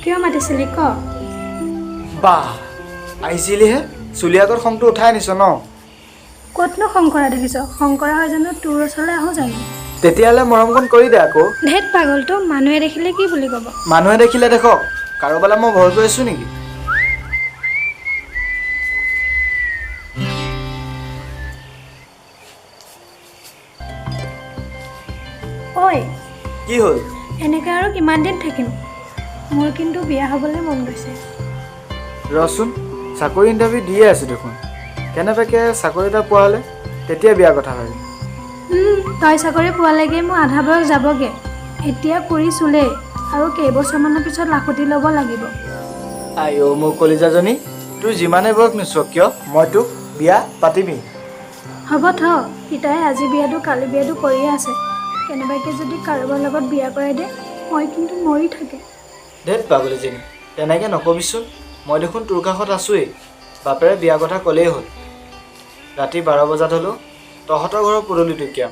কিয় মাতিছিলি ক বাহ আহিছিলিহে চুলি আগত খংটো উঠাই নিছ ন ক'তনো খং কৰা দেখিছ খং কৰা হয় জানো তোৰ ওচৰলৈ আহোঁ জানো তেতিয়াহ'লে মৰমকণ কৰি দে আকৌ ধেত পাগলটো মানুহে দেখিলে কি বুলি ক'ব মানুহে দেখিলে দেখক কাৰোবালৈ মই ভয় কৰি আছো নেকি ঐ কি হ'ল এনেকৈ আৰু কিমান দিন থাকিম মোৰ কিন্তু বিয়া হ'বলৈ মন গৈছে ৰচোন চাকৰি ইণ্টাৰভিউ দিয়ে আছে দেখোন কেনেবাকৈ চাকৰি এটা পোৱা হ'লে তেতিয়া বিয়া কথা হয় তই চাকৰি পোৱালৈকে মোৰ আধা বয়স যাবগৈ এতিয়া কৰিছোলেই আৰু কেইবছৰমানৰ পিছত লাখুটি ল'ব লাগিব আই অ' মোৰ কলিজাজনী তোৰ যিমানে বয়স নোচোৱা কিয় মই তোক বিয়া পাতিবি হ'ব থ পিতাই আজি বিয়াটো কালি বিয়াটো কৰিয়ে আছে কেনেবাকৈ যদি কাৰোবাৰ লগত বিয়া কৰাই দে মই কিন্তু মৰি থাকে ধেত পাগলীজনী তেনেকৈ নকবিচোন মই দেখোন তোৰ কাষত আছোৱেই বাপেৰে বিয়া কথা ক'লেই হ'ল ৰাতি 12 বজাত হ'লেও তহঁতৰ ঘৰৰ পদূলিটো কিয়াম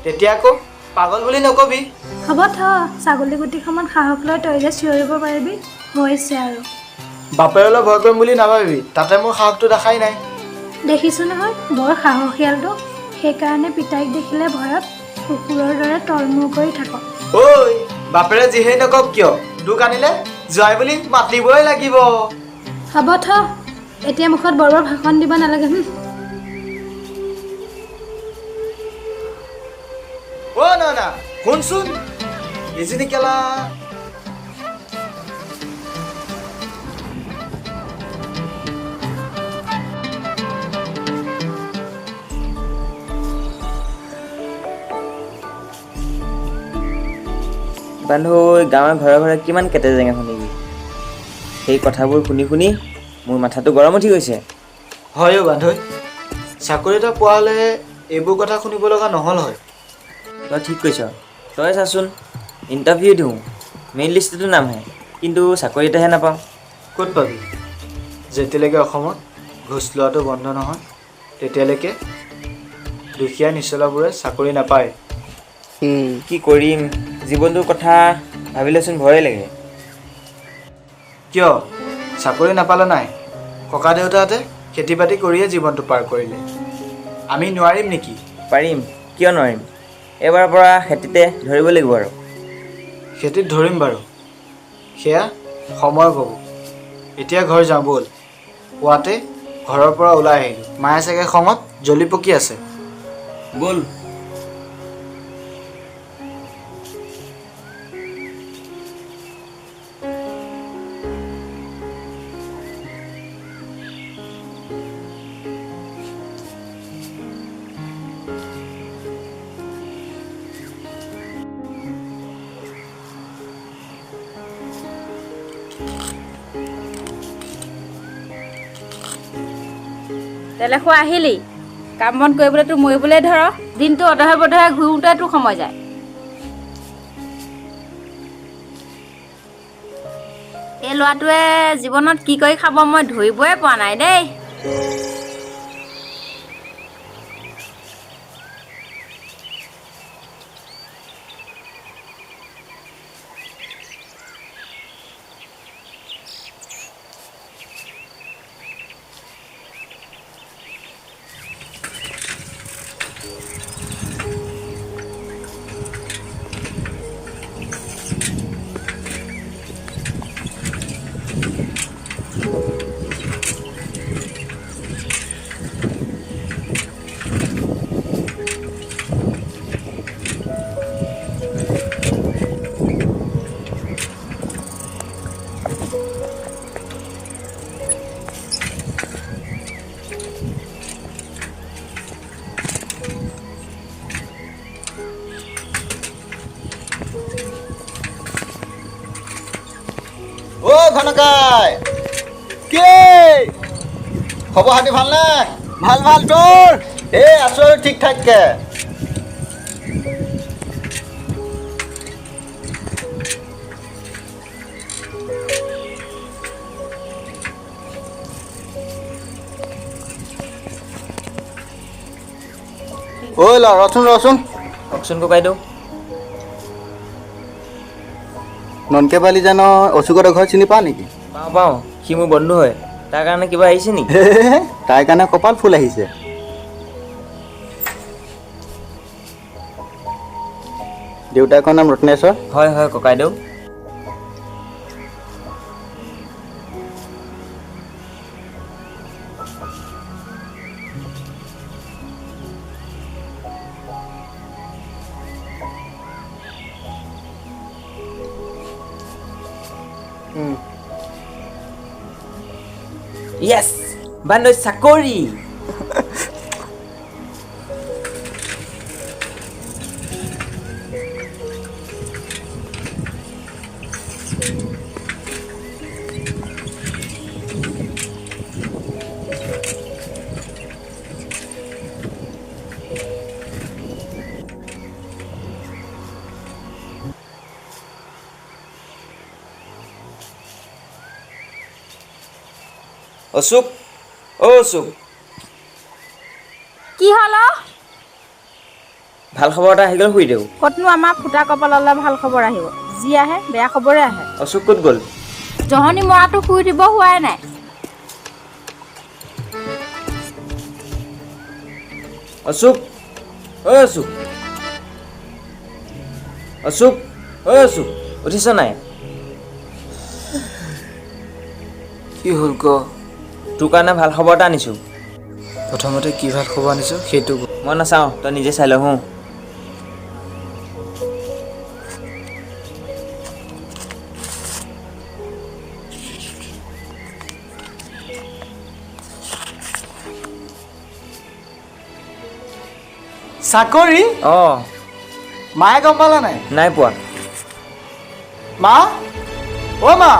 তেতিয়া আকৌ পাগল বুলি নকবি হ'ব থ ছাগলী গুটি সমান সাহস লৈ তই যে চিঞৰিব পাৰিবি হৈছে আৰু বাপেৰলৈ ভয় কৰিম বুলি নাভাবিবি তাতে মোৰ সাহসটো দেখাই নাই দেখিছোঁ নহয় বৰ সাহসীয়ালটো সেইকাৰণে পিতাইক দেখিলে ভয়ত কুকুৰৰ দৰে তলমূৰ কৰি থাক ঐ বাপেৰে যিহেই নকওক কিয় দুখ আনিলে জয় বুলি মাতিবই লাগিব হ'ব থ এতিয়া মুখত বৰ ভাষণ দিব নালাগে অ' না শুনচোন এজনী কেলা বান্ধু গাঁৱৰ ঘৰে ঘৰে কিমান কেটে জেঙা শুনিবি সেই কথাবোৰ শুনি শুনি মোৰ মাথাটো গৰম উঠি গৈছে হয় অ' বান্ধৈ চাকৰি এটা পোৱা হ'লে এইবোৰ কথা শুনিব লগা নহ'ল হয় তই ঠিক কৈছ তই চাচোন ইণ্টাৰভিউ দিওঁ মেইন লিষ্টতো নাম আহে কিন্তু চাকৰি এটাহে নাপাওঁ ক'ত পাবি যেতিয়ালৈকে অসমত ঘোচ লোৱাটো বন্ধ নহয় তেতিয়ালৈকে দুখীয়া নিচলাবোৰে চাকৰি নাপায় কি কৰিম জীৱনটোৰ কথা ভাবিলেচোন ভয়ে লাগে কিয় চাকৰি নাপালে নাই ককা দেউতাহঁতে খেতি বাতি কৰিয়ে জীৱনটো পাৰ কৰিলে আমি নোৱাৰিম নেকি পাৰিম কিয় নোৱাৰিম এইবাৰৰ পৰা খেতিতে ধৰিব লাগিব আৰু খেতিত ধৰিম বাৰু সেয়া সময় ক'ব এতিয়া ঘৰ যাওঁ ব'ল পুৱাতে ঘৰৰ পৰা ওলাই আহিলোঁ মায়ে চাগে খঙত জ্বলি পকি আছে ব'ল তেলে খোৱা আহিলি কাম বন কৰিবলৈ তোৰ মৰিবলৈ ধৰ দিনটো অধহে বধহে ঘূৰোঁতে তোৰ সময় যায় এই ল'ৰাটোৱে জীৱনত কি কৰি খাব মই ধৰিবই পৰা নাই দেই অ' ঘনকাই কি খবৰ খাতি ভালনে ভাল ভাল তোৰ এই আছোঁ ঠিক ঠাককে ঐ ল ৰচোন কওকচোন ককাইদেউ ননকে বালি জানো অচুকৰ ঘৰ চিনি পা নেকি? পাওঁ পাওঁ, সি মোৰ বন্ধু হয়। তাৰ কাৰণে কিবা আহিছে নেকি? তাইৰ কাৰণে কপাল ফুল আহিছে। দেউতাকৰ নাম ৰত্নেশ্বৰ। হয় হয় ককাইদেউ। Yes! Banoy Sakori! Ashok, Ashok, কি হ'ল অ? ভাল খবৰ এটা আহি গ'ল শুই দেউ। ক'তনো আমাৰ ফুটা কপাললৈ ভাল খবৰ আহিব? যি আহে বেয়া খবৰে আহে। অশোক ক'ত গ'ল? জহনী মৰাটো শুই দিব হোৱাই নাই। অশোক, ঐ অশোক, অশোক, ঐ অশোক, উঠিছ নাই? কি হ'ল ক? তোৰ কাৰণে ভাল খবৰ এটা আনিছোঁ। প্ৰথমতে কি ভাল খবৰ আনিছোঁ সেইটো ক। মই নাচাওঁ, তই নিজে চাই ল হো। চাকৰি? অঁ, মায়ে গম পালা নাই? নাই পোৱা। মা, অ' মা,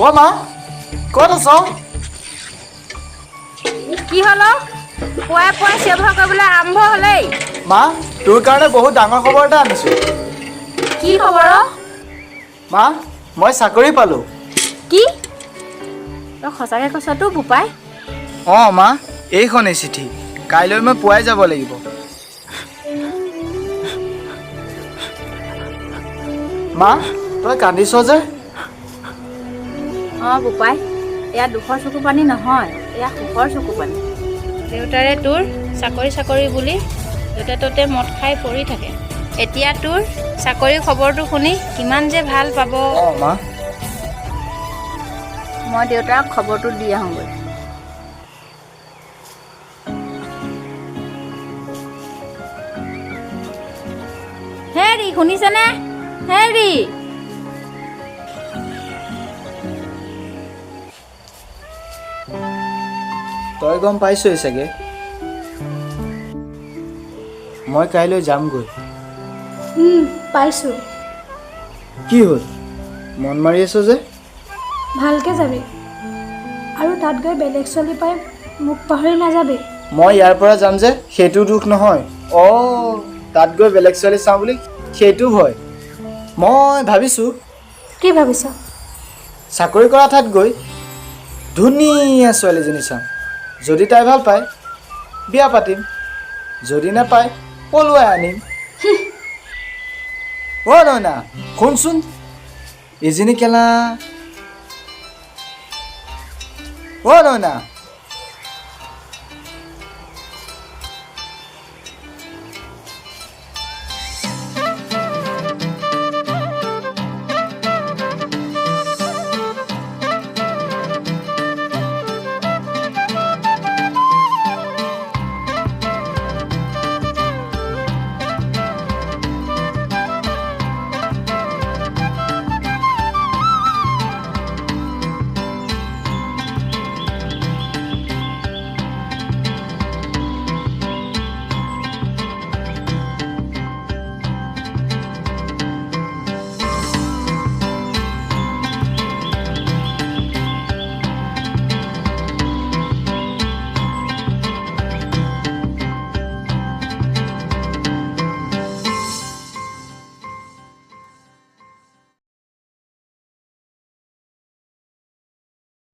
অ' মা, ক'ত আছ? কি হ'ল অ? পুৱাই পুৱাই চিঞৰ বাখৰ কৰিবলৈ আৰম্ভ হ'লেই। মা, তোৰ কাৰণে বহুত ডাঙৰ খবৰ এটা আনিছোঁ। কি খবৰ অ? মা, মই চাকৰি পালোঁ। কি? তই সঁচাকৈ কৈছতো বোপাই? অঁ মা, এইখনেই চিঠি। কাইলৈ মই পুৱাই যাব লাগিব। মা, তই কান্দিছ যে? অঁ বোপাই, এয়া দুখৰ চকু পানী নহয়, এয়া সুখৰ চকু পানী। দেউতাৰে তোৰ চাকৰি বুলি য'তে ত'তে মদ খাই পৰি থাকে। এতিয়া তোৰ চাকৰি খবৰটো শুনি কিমান যে ভাল পাব। অঁ মা, মই দেউতাক খবৰটো দি আহোঁগৈ। হেৰি শুনিছেনে? হেৰি তই গম পাইছই চাগে, মই কাইলৈ যামগৈ। পাইছোঁ। কি হ'ল, মন মাৰি আছ যে? ভালকৈ যাবি আৰু তাত গৈ বেলেগ ছোৱালী পাই মোক পাহৰি নাযাবি। মই ইয়াৰ পৰা যাম যে সেইটো দুখ নহয়। অঁ, তাত গৈ বেলেগ ছোৱালী চাওঁ বুলি সেইটো ভয়। মই ভাবিছোঁ কি ভাবিছ? চাকৰি কৰা ঠাইত গৈ ধুনীয়া ছোৱালীজনী চাম। যদি তাই ভাল পায় বিয়া পাতিম, যদি নাপায় পলুৱাই আনিম। অ' নয়না, শুনচোন, ইজনী কেলা। অ' নয়না।